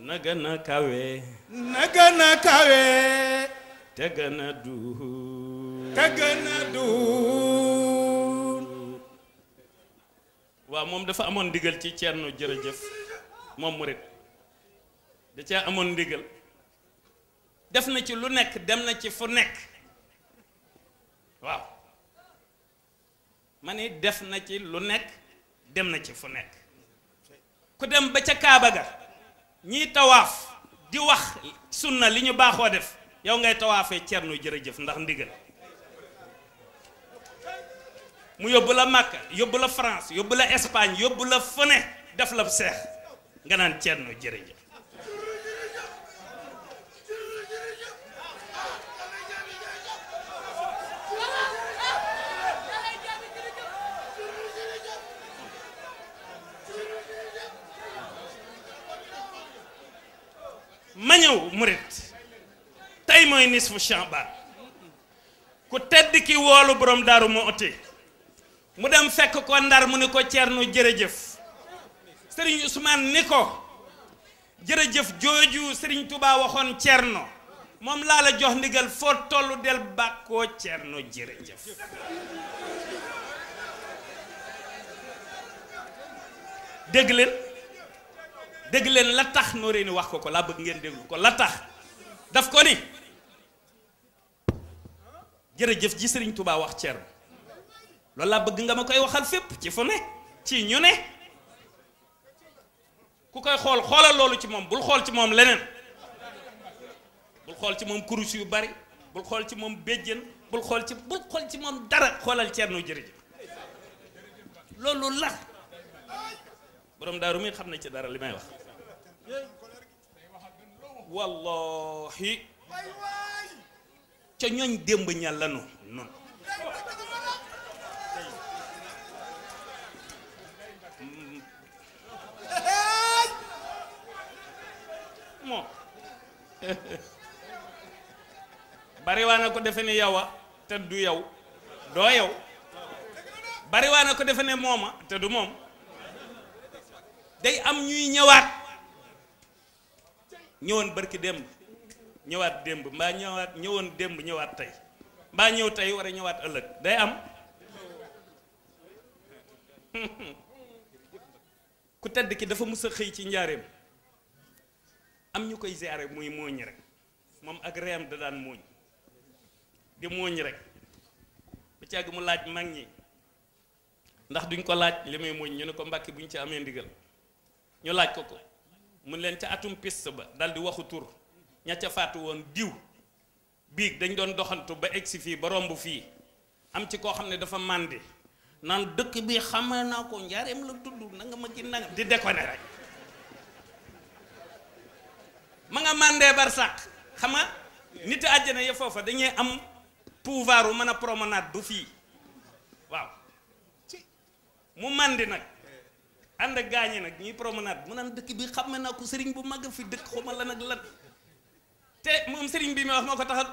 [SPEAKER 4] na gën a kawe
[SPEAKER 3] na gën a kawe
[SPEAKER 4] te gën a doon
[SPEAKER 3] te gën a doon
[SPEAKER 4] waaw moom dafa amoon ndigal ci Ceerno jërëjëf moom murit da cee amoon ndigal def na ci lu nekk dem na ci fu nekk waaw ma ni def na ci lu nekk dem na ci fu nekk ku dem ba ca Kaaba ga ñiy tawaaf di wax sunna li ñu baaxoo def yow ngay tawaafee Ceerno jërëjëf ndax ndigal mu yóbbu la Makka yóbbu la France yóbbu la Espagne yóbbu la fu ne def la seex nga naan Ceerno jërëjëf ma ñëw murit tey mooy nisfu Sha'ban ku tedd ki woolu borom Daaru Muxti mu dem fekk ko Ndar mu ni ko Ceerno jërëjëf Sëriñ Usmaan ni ko jërëjëf jooju Sëriñ Tuubaa waxoon Ceerno moom laa la jox ndigal foo tollu del bàkkoo Ceerno jërëjëf dégg leen la tax Noreyni wax ko laa bëgg ngeen déglu ko la tax daf ko ni jërëjëf ji Sëriñ Tuubaa wax Ceerno loolu laa bëgg nga ma koy waxal fépp ci fu ne ci ñu ne ku koy xool xoolal loolu ci moom bul xool ci moom leneen bul xool ci moom kurus yu bari bul xool ci moom béjjën bul xool ci moom dara xoolal Ceerno jërëjëf loolu la borom daaru mi xam na ci dara li may wax wallahi ca ñooñ démb ñal la nu noonu moo bariwaa na ko defe ne yow a te du yow doo yow bariwaa na ko defe ne mooma te du moom day am ñuy ñëwoon barki démb ñëwaat démb mbaa ñëwoon démb ñëwaat tey mbaa ñëw tey war a ñëwaat ëllëg day am ku tedd ki dafa mus a xëy ci njaareem am ñu koy ziare muy mooñ rek moom ak reyam da daan mooñ di mooñ rek ba ci àgg mu laaj mag ñi ndax duñ ko laaj li may mooñ ñu ne ko Mbàkke bu ñu ci amee ndigal ñu laaj ko mun leen ca atum piste ba dal di waxu tur ña ca faatu woon diw biig dañ doon doxantu ba egsi fii ba romb fii am ci koo xam ne dafa màndi naan dëkk bi xamee naa ko njaareem la tudd na nga ma ci nanga di déconné rek ma nga màndee bar sàq xam nga nit àjjana ya foofa dañuy am pouvoir u mën a promenade bu fii waaw mu màndi nag ànd ak gaañi nag ñuy promenade mu naan dëkk bi xam naa ko sëriñ bu mag fi dëkk xuma la nag lan te moom sëriñ bi ma wax moo ko tax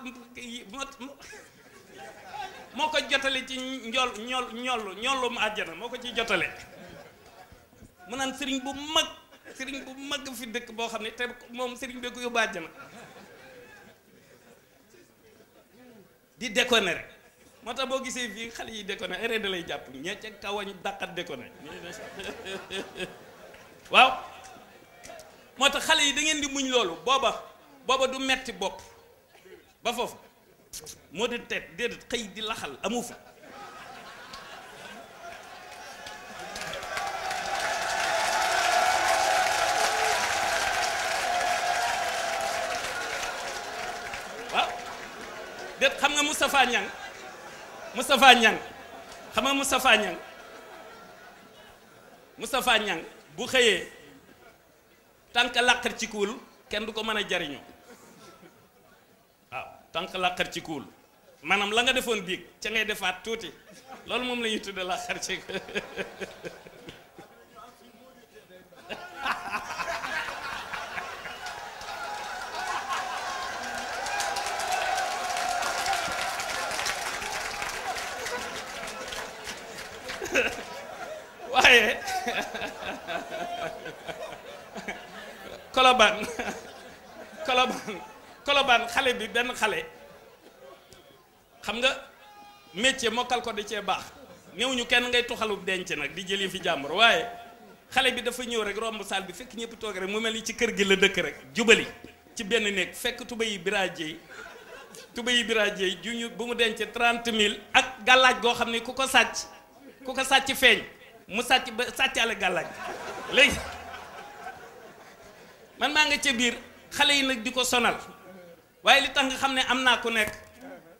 [SPEAKER 4] moo ko jotale ci ñollu mu àjjana moo ko ciy jotale mu naan sëriñ bu mag fi dëkk boo xam ne te moom sëriñ bee ko yóbbu àjjana di déconner rek moo tax boo gisee fii xale yi déconner erreur da lay jàpp ña ca kawañ dàqat déconner waaw moo tax xale yi da ngeen di muñ loolu booba du metti bopp ba foofu moo di tet déedéet xëy di laxal amu fa waaw déet xam nga Moustapha Niang xam nga Moustapha Niang bu xëyee tànk làqar ci kuul kenn du ko mën a jariñoo waaw tànk làqar ci kuul maanaam la nga defoon biig ca ngay defaat tuuti loolu moom la ñuy tudde làqar ci waaye Colobane xale bi benn xale xam nga métier mokkal ko di cee baax néew ñu kenn ngay tuxalub denc nag di jëli fi jàmbur waaye xale bi dafa ñëw rek romb saal bi fekk ñëpp toog rek mu mel ni ci kër gi la dëkk rek jubali ci benn néeg fekk tuba yi biraajey ju ñu bu mu denc 30 000 ak gàllaaj goo xam ne ku ko sàcc feeñ mu sàcc ba sàccaale gàllaaj léegi man maa nga ca biir xale yi nag di ko sonal waaye li tax nga xam ne am naa ku nekk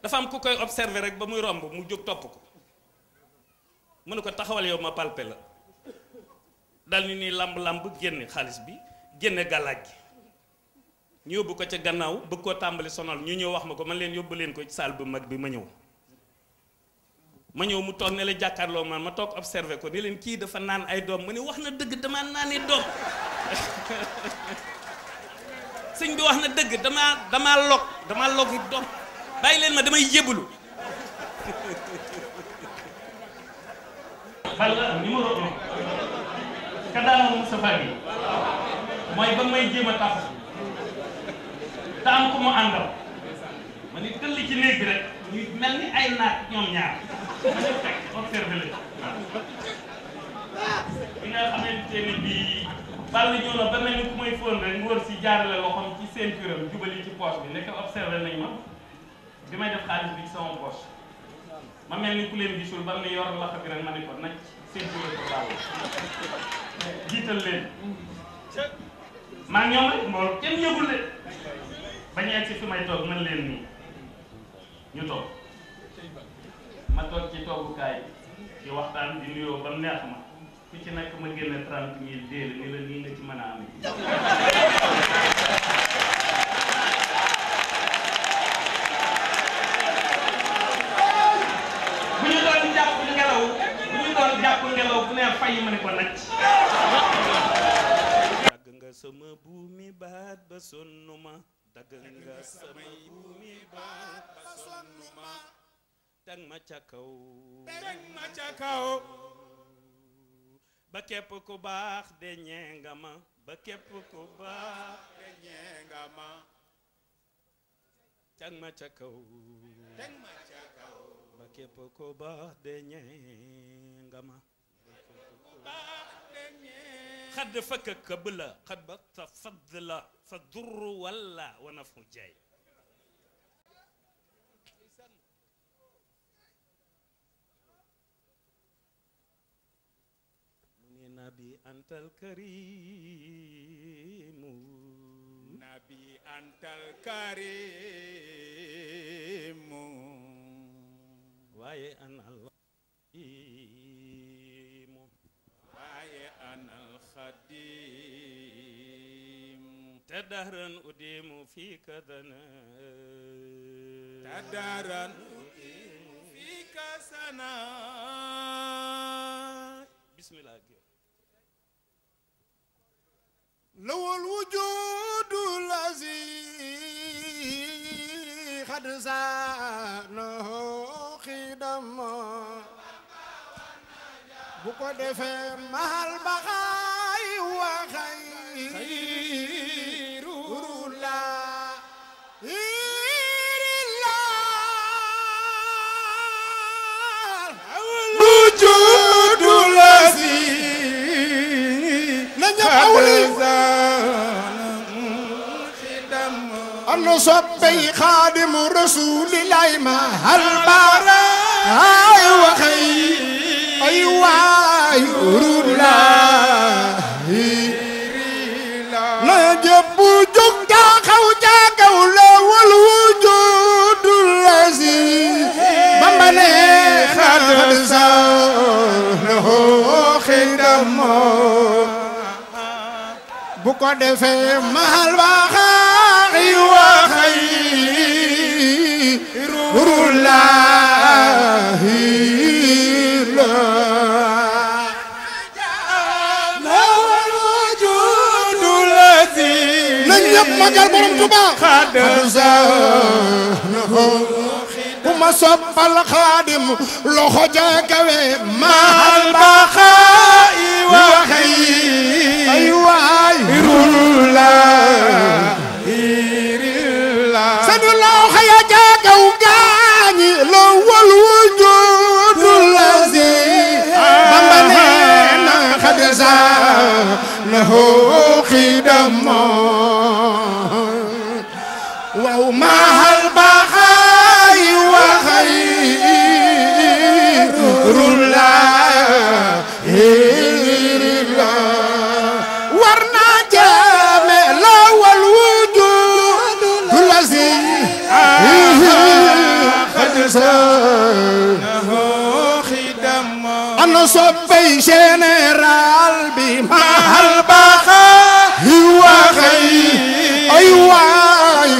[SPEAKER 4] dafa am ku koy observer rek ba muy romb mu jóg topp ko mu ne ko taxawal yow ma palpe la dal ni nii lamb génne xaalis bi génne gàllaaj gi ñu yóbbu ko ca gannaaw bëgg koo tàmbali sonal ñu ñëw wax ma ko man leen yóbbu leen ko ci salle bu mag bi ma ñëw mu toog ne la jàkkaarloo man ma toog observé ko ni leen kii dafa naan ay doom mu ne wax na dëgg damaa naani doom sëñ bi wax na dëgg damaa log yi doom bàyyi leen ma damay yébbalu balla numéro 1 ka daana Moustapha bi mooy ba may jéem a tax te am ku mu àndal ma ni tëll ci néeg bi rek ñu mel ni ay naat ñoom ñaar ma ne fekk observé la bi nga xamante ni bii ball ñëw na ba mel ni ku may fóon rek mu wër si jaarale loxoom ci ceinture am jubali ci poche bi nekk observé nañ ma bi may def xaalis bi ci sama poche ma mel ni ku leen gisul ba mu ne yor loxo bi rek ma ne ko nag ceinture ko ball jiital leen maa ngi ñoom rek mbool kenn yëgul de ba ñu egg si fi may toog mën leen nii ñu toog ma toog ci toogukaay di waxtaan di nuyoo ba mu neex ma ku ci nekk ma génne 30 000 déel ni la nii nga ci mën a amee bu ñu doon jàpp ngelaw bu ne fay ma ne ko nag dagg nga sama buumi baat ba sonnuma dagg nga sama buumi baat ba sonnuma teg ma ca kaw ba képp ku baax de ñee nga ma ba képp ku baax de ñee nga ma teg ma ca kaw ba képp ku baax de ñee nga ma xadd fakka këbla xad ba sa fadla fa durru walla wana fu jay nabi antal karimu waaye anal xadim te dahran udimu fi kadana bismillah
[SPEAKER 3] لو الوجود الذي قد زانه خدما بكو دفع محل بغاي وخير الله soppey xaadimu rasulillahi ma hal bara ay waxay ay waay rullahi na jëpp jóg taxaw ca kaw la wal wujudul lazi Bamba ne xad sa lahu xidamo bu ko defee mahal waxay waxay rullahi la wal wujudul lazi na ñëpp magal borom Tuuba xad sa ku ma soppal xaadim loxo ja kawe mahal baxay waxay ay waay rullahi sanu loxo ya ja kaw gaañi lo wal wujudul lazi Bamba neena xad sa lahu xidamo waaw mahal baxay waxay rullahi war naa jaame la wal wujudul lazi xad sa lahu xidamo ana soppey général bi mahal baxay waxay ay waay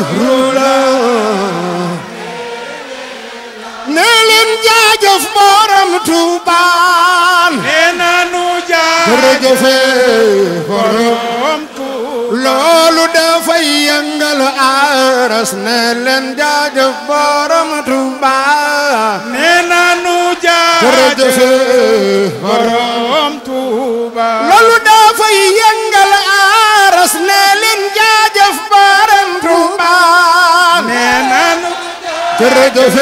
[SPEAKER 3] ne leen jaajëf borom Tuuba nee nañu jaajëf borom Tuuba loolu dafay yëngal aras ne leen jaajëf borom Tuuba nee nañu jaajëf borom Tuuba loolu dafay yëngal aras ne leen jaajëf borom Tuuba nee nañu jërëjëf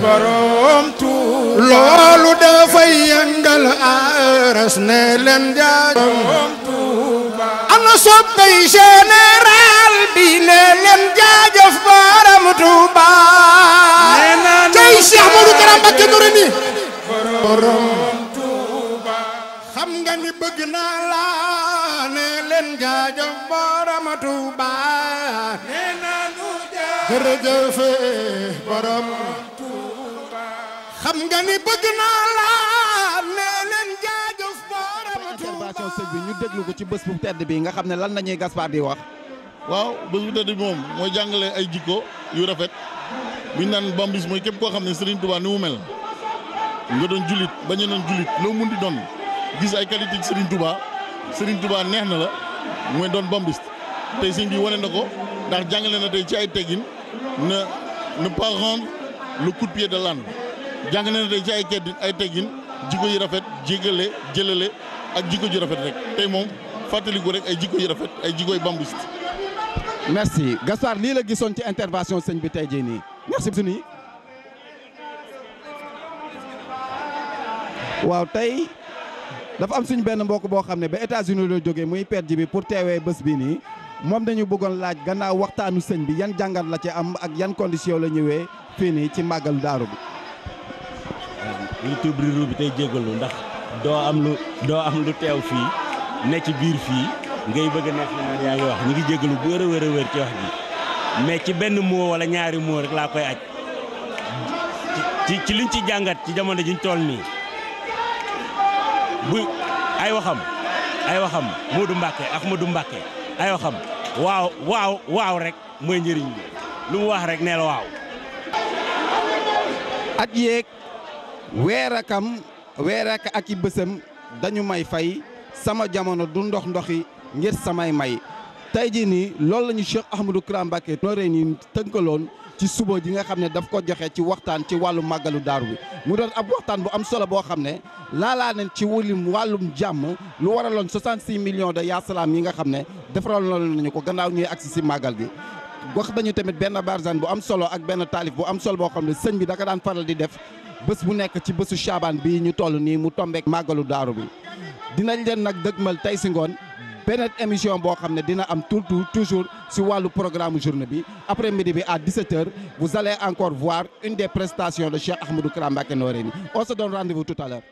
[SPEAKER 3] borom Tuuba loolu dafay yëngal aras ne leen jaajëf borom Tuuba ana soppey général bi ne leen jaajëf borom Tuuba tey Cheikh Modou Kara Mbacké Noreyni borom Tuuba xam nga ni bëgg naa la ne leen jaajëf borom Tuuba jërëjëf borom Tuuba xam nga ni bëgg naa la ne leen jaajëf borom Tuuba
[SPEAKER 2] intervention sëñ bi ñu déglu ko ci bés bu tedd bi nga xam ne lan nañuy Gaspard di wax.
[SPEAKER 5] waaw bés bu tedd bi moom mooy jàngale ay jikko yu rafet bi ñu naan bambis mooy képp koo xam ne Serigne Touba ni mu mel nga doon julit bañ a doon julit loo mun di doon gis ay qualité ci Serigne Touba neex na la mooy doon bambiste tey sëñ bi wane na ko ndax jàngale na tey ci ay teggin ne pas rendre le coup de pied de l'âne jàngale na tey ci ay teggin jikko yu rafet jégale jëlale ak jikko ju rafet rek tey moom fàttaliku rek ay jikko yu rafet ay jikko yu bambiste.
[SPEAKER 2] merci Gaspard lii la gisoon ci intervention sëñ bi tey jii nii merci suñu waaw tey dafa am suñ benn mbokk boo xam ne ba États-Unis la jógee muy Père Djibi pour teewee bés bi nii moom dañu bëggoon laaj gannaaw waxtaanu sëñ bi yan jàngat la ci am ak yan condition la ñëwee fii nii ci màggalu daaru bi.
[SPEAKER 6] ñu tuub riiru bi tey jégalu ndax doo am lu teew fii ne ci biir fii ngay bëgg a neex na naan yaa ngi wax ñu ngi jégalu bu wér a wér a wér ci wax ji mais ci benn mot wala ñaari mot rek laa koy aj ci liñ ci jàngat ci jamono jiñ toll nii bu ay waxam Modou Mbacké ak Modou Mbacké ay waxam waaw rek mooy njëriñ bi lu mu wax rek nee la waaw.
[SPEAKER 2] at yeeg weer ak i bësam dañu may fay sama jamono du ndoxi ngir samay may tey jii nii loolu la ñu Cheikh Ahmadou Kara Mbacké Noreyni tënkaloon ci suba ji nga xam ne daf ko joxe ci waxtaan ci wàllu màggalu daaru bi mu doon ab waxtaan bu am solo boo xam ne laalaa nañ ci wàllum jàmm lu waraloon 66 millions de yaa salaam yi nga xam ne defaroon nañu ko gannaaw ñuy agsi si màggal gi. wax dañu tamit benn barzan bu am solo ak benn taalif bu am solo boo xam ne sëñ bi da ka daan faral di def bés bu nekk ci bésu Chaban bii ñu toll nii mu tombeek màggalu daaru bi dinañ leen nag dëgmal tey si ngoon beneen émission boo xam ne dina am toujours si wàllu programme journée bi après midi bi à 17h vous allez encore voir une des prestations de Cheikh Ahmadou Kara Mbacké Noreyni. On se donne rendez-vous tout à l'heure.